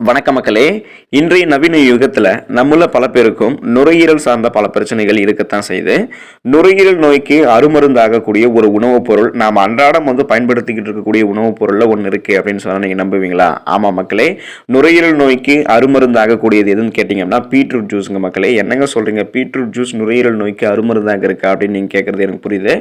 வணக்க மக்களே, இன்றைய நவீன யுகத்தில் நம்மள பல பேருக்கும் நுரையீரல் சார்ந்த பல பிரச்சனைகள் இருக்கத்தான் செய்யுது. நுரையீரல் நோய்க்கு அருமருந்தாகக்கூடிய ஒரு உணவுப் பொருள் நாம் அன்றாடம் பயன்படுத்திக்கிட்டு இருக்கக்கூடிய உணவுப் பொருளில் ஒன்று இருக்கு அப்படின்னு சொன்னால் நீங்கள் நம்புவீங்களா? ஆமாம் மக்களே, நுரையீரல் நோய்க்கு அருமருந்தாகக்கூடியது எதுன்னு கேட்டிங்கன்னா பீட்ரூட் ஜூஸுங்க மக்களே. என்னங்க சொல்கிறீங்க, பீட்ரூட் ஜூஸ் நுரையீரல் நோய்க்கு அருமருந்தாக இருக்கா அப்படின்னு நீங்கள் கேட்குறது எனக்கு புரியுது.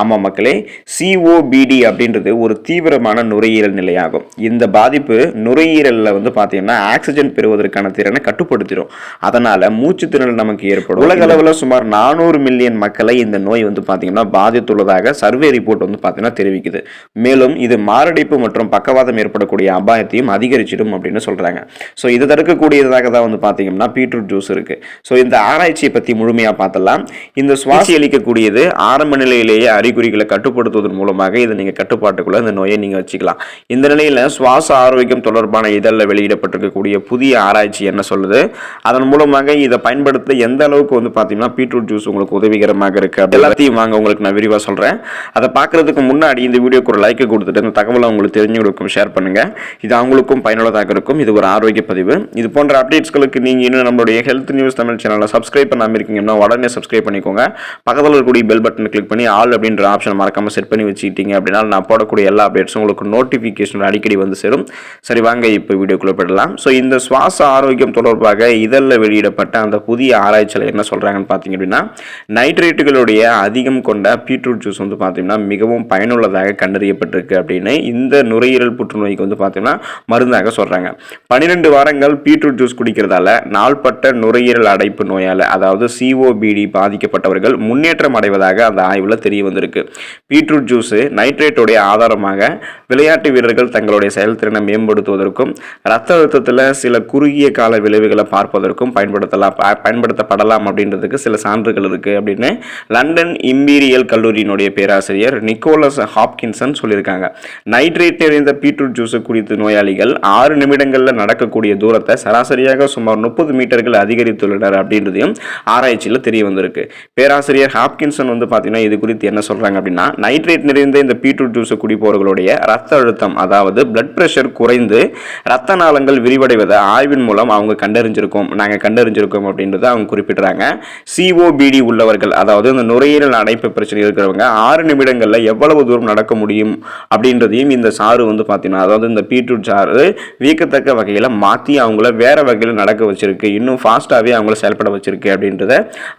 ஆமாம் மக்களே, COPD அப்படின்றது ஒரு தீவிரமான நுரையீரல் நிலையாகும். இந்த பாதிப்பு நுரையீரலில் பார்த்தீங்கன்னா ஆக்சிஜன் பெறுவதற்கான திறனை கட்டுப்படுத்திடும். அதனால மூச்சு திணறல் நமக்கு ஏற்படும். உலக அளவில் சுமார் 400 மில்லியன் மக்களை இந்த நோய் பார்த்தீங்கன்னா பாதித்துள்ளதாக சர்வே ரிப்போர்ட் பார்த்தீங்கன்னா தெரிவிக்குது. மேலும் இது மாரடைப்பு மற்றும் பக்கவாதம் ஏற்படக்கூடிய அபாயத்தையும் அதிகரிச்சிடும் அப்படின்னு சொல்றாங்க. ஸோ இதை தடுக்கக்கூடியதாக தான் பார்த்தீங்கன்னா பீட்ரூட் ஜூஸ் இருக்கு. ஸோ இந்த ஆராய்ச்சியை பற்றி முழுமையாக பார்த்தலாம். இந்த சுவாசி அளிக்கக்கூடியது ஆரம்ப நிலையிலேயே அறிகுறிகளை கட்டுப்படுத்துவதன் மூலமாக இதை நீங்கள் கட்டுப்பாட்டுக்குள்ள இந்த நோயை நீங்கள் வச்சுக்கலாம். இந்த நிலையில் சுவாச ஆரோக்கியம் தொடர்பான இதழில் வெளியிடப்பட்டிருக்கக்கூடிய புதிய ஆராய்ச்சி என்ன சொல்லுது, அதன் மூலமாக இதை பயன்படுத்த எந்த அளவுக்கு பார்த்தீங்கன்னா பீட்ரூட் ஜூஸ் உங்களுக்கு உதவிகரமாக இருக்கு எல்லாத்தையும் வாங்க உங்களுக்கு நான் விரிவாக சொல்றேன். அதை பார்க்கறதுக்கு முன்னாடி இந்த வீடியோக்கு ஒரு லைக் கொடுத்துட்டு இந்த தகவலை உங்களுக்கு தெரிஞ்சவங்களுக்கும் ஷேர் பண்ணுங்க. இது அவங்களுக்கும் பயனுள்ளதாக இருக்கும். இது ஒரு ஆரோக்கிய பதிவு. இது போன்ற அப்டேட்ஸ்களுக்கு நீங்க இன்னும் நம்மளுடைய ஹெல்த் நியூஸ் தமிழ் சேனலை சப்ஸ்கிரைப் பண்ணாம இருக்கீங்கன்னா உடனே சப்ஸ்கிரைப் பண்ணிக்கோங்க. பக்கத்தில் இருக்கக்கூடிய பெல் பட்டனை கிளிக் பண்ணி ஆல் அப்படின்ற ஆப்ஷன் மறக்காம செட் பண்ணி வச்சுக்கிட்டீங்க அப்படின்னா நான் போடக்கூடிய எல்லா அப்டேட்ஸும் உங்களுக்கு நோட்டிஃபிகேஷன் அடிக்கடி சேரும். சரி வாங்க இப்போ வீடியோக்குள்ள போயிடலாம். ஸோ இந்த சுவாச ஆரோக்கியம் தொடர்பாக இதழில் வெளியிடப்பட்ட அந்த புதிய ஆராய்ச்சியில் என்ன சொல்றாங்கன்னு பார்த்தீங்க அப்படின்னா, நைட்ரேட்டுகளுடைய அதிகம் கொண்ட பீட்ரூட் ஜூஸ் பார்த்தீங்கன்னா மிகவும் பயனுள்ளதாக கண்டறியப்பட்டிருக்கு அப்படின்னு இந்த நுரையீரல் புற்றுநோய்க்கு பார்த்தீங்கன்னா மருந்தாக சொல்றாங்க. 12 வாரங்கள் பீட்ரூட் ஜூஸ் குடிக்கிறதால நாள்பட்ட நுரையீரல் அடைப்பு நோயால் அதாவது COPD பாதிக்கப்பட்டவர்கள் முன்னேற்றம் அடைவதாக அந்த ஆய்வில் தெரிய வந்திருக்கு. பீட்ரூட் ஜூஸ் நைட்ரேட்டுடைய ஆதாரமாக விளையாட்டு வீரர்கள் தங்களுடைய செயல்திறனை மேம்படுத்துவதற்கும் ரத்த அழுத்தத்தில் சில குறுகிய கால விளைவுகளை பார்ப்பதற்கும் பயன்படுத்தப்படலாம் அப்படின்றதுக்கு சில சான்றுகள் இருக்கு அப்படின்னு லண்டன் இம்பீரியல் கல்லூரியினுடைய பேராசிரியர் நிக்கோலஸ் ஹாப்கின்சன் சொல்லியிருக்காங்க. நைட்ரேட் நிறைந்த பீட்ரூட் ஜூஸ் குடித்த நோயாளிகள் 6 நிமிடங்களில் நடக்கக்கூடிய தூரத்தை சராசரியாக சுமார் 30 மீட்டர்கள் அதிகரித்துள்ளனர் அப்படின்றதையும் ஆராய்ச்சியில் தெரிய வந்திருக்கு. பேராசிரியர் ஹாப்கின்சன் பார்த்தீங்கன்னா இது குறித்து என்ன சொல்றாங்க அப்படின்னா, நைட்ரேட் நிறைந்த இந்த பீட்ரூட் ஜூஸ் குடிப்பவர்களுடைய ரத்த அழுத்தம் அதாவது பிளட் பிரஷர் குறைந்து ரத்த நாளங்கள் விரிவடைவதை ஆய்வின் மூலம் அவங்க கண்டறிஞ்சிருக்கோம் அப்படின்றத அவங்க குறிப்பிடுறாங்க. COPD உள்ளவர்கள் அதாவது இந்த நுரையீரல் அடைப்பு பிரச்சனை இருக்கிறவங்க 6 நிமிடங்களில் எவ்வளவு தூரம் நடக்க முடியும் அப்படின்றதையும் இந்த சாறு பார்த்தீங்கன்னா அதாவது இந்த பீட்ரூட் சாறு வியக்கத்தக்க வகையில் மாற்றி அவங்கள வேற வகையில் நடக்க வச்சிருக்கு, இன்னும் ஃபாஸ்டாகவே அவங்கள செயல்பட வச்சிருக்கு அப்படின்றத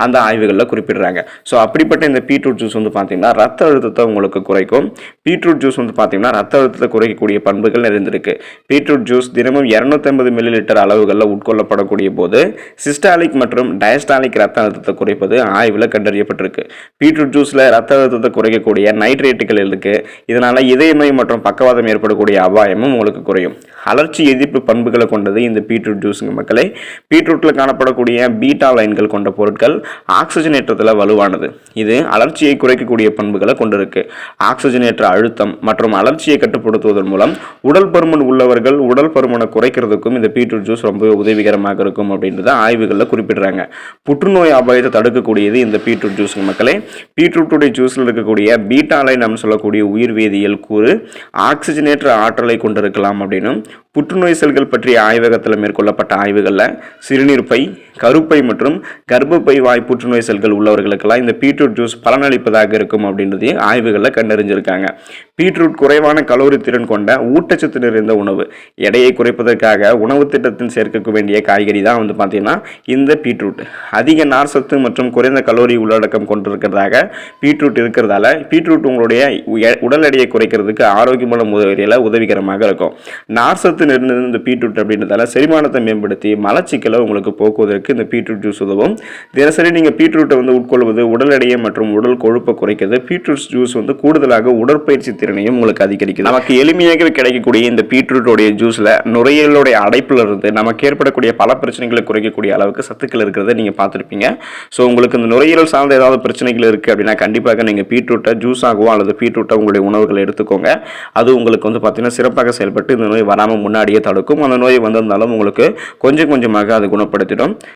அந்த ஆய்வுகளில் குறிப்பிடுறாங்க. ஸோ அப்படிப்பட்ட இந்த பீட்ரூட் ஜூஸ் பார்த்தீங்கன்னா ரத்த அழுத்தத்தை உங்களுக்கு குறைக்கும். பீட்ரூட் ஜூஸ் பார்த்தீங்கன்னா ரத்த அழுத்தத்தை குறைக்கக்கூடிய பண்புகள் நிறைந்திருக்கு. பீட்ரூட் ஜூஸ் தினமும் 250 மில்லிலிட்டர் அளவுகளில் உட்கொள்ளப்படக்கூடிய போது சிஸ்டாலிக் மற்றும் டயஸ்டாலிக் ரத்த அழுத்தத்தை குறைப்பது ஆய்வில் கண்டறியப்பட்டிருக்கு. பீட்ரூட் ஜூஸில் ரத்த அழுத்தத்தை குறைக்கக்கூடிய நைட்ரேட்டுகள் இருக்கு. இதனால இதய நோய் மற்றும் பக்கவாதம் ஏற்படக்கூடிய அபாயமும் உங்களுக்கு குறையும். அலர்ச்சி எதிர்ப்பு பண்புகளை கொண்டது இந்த பீட்ரூட் ஜூஸுங்க மக்களே. பீட்ரூட்டில் காணப்படக்கூடிய பீட்டா லைன்கள் கொண்ட பொருட்கள் ஆக்சிஜனேற்றத்தில் வலுவானது. இது அலர்ச்சியை குறைக்கக்கூடிய பண்புகளை கொண்டிருக்கு. ஆக்சிஜனேற்ற அழுத்தம் மற்றும் அலர்ச்சியை கட்டுப்படுத்துவதன் மூலம் உடல் பருமன் உள்ளவர்கள் உடல் பருமனை குறைக்கிறதுக்கும் இந்த பீட்ரூட் ஜூஸ் ரொம்ப உதவிகரமாக இருக்கும் அப்படின்றத ஆய்வுகளில் குறிப்பிடுறாங்க. புற்றுநோய் அபாயத்தை தடுக்கக்கூடியது இந்த பீட்ரூட் ஜூஸ் மக்களே. பீட்ரூட்டுடைய ஜூஸில் இருக்கக்கூடிய பீட்டா லைன் நம்ம சொல்லக்கூடிய உயிர் வேதியியல் கூறு ஆக்சிஜனேற்ற ஆற்றலை கொண்டிருக்கலாம் அப்படின்னு புற்றுநோய் செல்கள் பற்றிய ஆய்வகத்தில் மேற்கொள்ளப்பட்ட ஆய்வுகளில் சிறுநீர் பை, கருப்பை மற்றும் கர்ப்பப்பை வாய் புற்றுநோய் செல்கள் உள்ளவர்களுக்கெல்லாம் இந்த பீட்ரூட் ஜூஸ் பலனளிப்பதாக இருக்கும் அப்படின்றதையும் ஆய்வுகளில் கண்டறிஞ்சிருக்காங்க. பீட்ரூட் குறைவான கலோரி திறன் கொண்ட ஊட்டச்சத்து நிறைந்த உணவு. எடையை குறைப்பதற்காக உணவு திட்டத்தில் சேர்க்க வேண்டிய காய்கறி தான் பார்த்தீங்கன்னா இந்த பீட்ரூட். அதிக நார் சத்து மற்றும் குறைந்த கலோரி உள்ளடக்கம் கொண்டிருக்கிறதாக பீட்ரூட் இருக்கிறதால பீட்ரூட் உங்களுடைய உடல் எடையை குறைக்கிறதுக்கு ஆரோக்கியமான முறையில் உதவிகரமாக இருக்கும். நார் சத்து நிறைந்த இந்த பீட்ரூட் அப்படின்றதால செரிமானத்தை மேம்படுத்தி மலச்சிக்கலை உங்களுக்கு போக்குவதற்கு இந்த பீட்ரூட் ஜூஸ் உதவும். தினசரி நீங்கள் பீட்ரூட்டை உட்கொள்வது உடல் எடையை மற்றும் உடல் கொழுப்பை குறைக்கிறது. பீட்ரூட் ஜூஸ் கூடுதலாக உடற்பயிற்சி திறனையும் உங்களுக்கு அதிகரிக்குது. நமக்கு எளிமையாக கிடைக்கக்கூடிய இந்த பீட்ரூட்டோடைய ஜூஸ்ல நுரையீரலுடைய அடைப்புல இருந்து நமக்கு ஏற்படக்கூடிய பல பிரச்சனைகளை குறைக்கக்கூடிய அளவுக்கு சத்துக்கள் இருக்கிறத நீங்க பார்த்துருப்பீங்க. ஸோ உங்களுக்கு இந்த நுரையீரல் சார்ந்த ஏதாவது பிரச்சனைகள் இருக்கு அப்படின்னா கண்டிப்பாக நீங்க பீட்ரூட்டை ஜூஸ் ஆகவோ அல்லது பீட்ரூட்டை உங்களுடைய உணவுகளை எடுத்துக்கோங்க. அது உங்களுக்கு பார்த்தீங்கன்னா சிறப்பாக செயல்பட்டு இந்த நோய் வராமல் முன்னாடியே தடுக்கும். அந்த நோய் வந்திருந்தாலும் உங்களுக்கு கொஞ்சம் கொஞ்சமாக அது குணப்படுத்திடும்.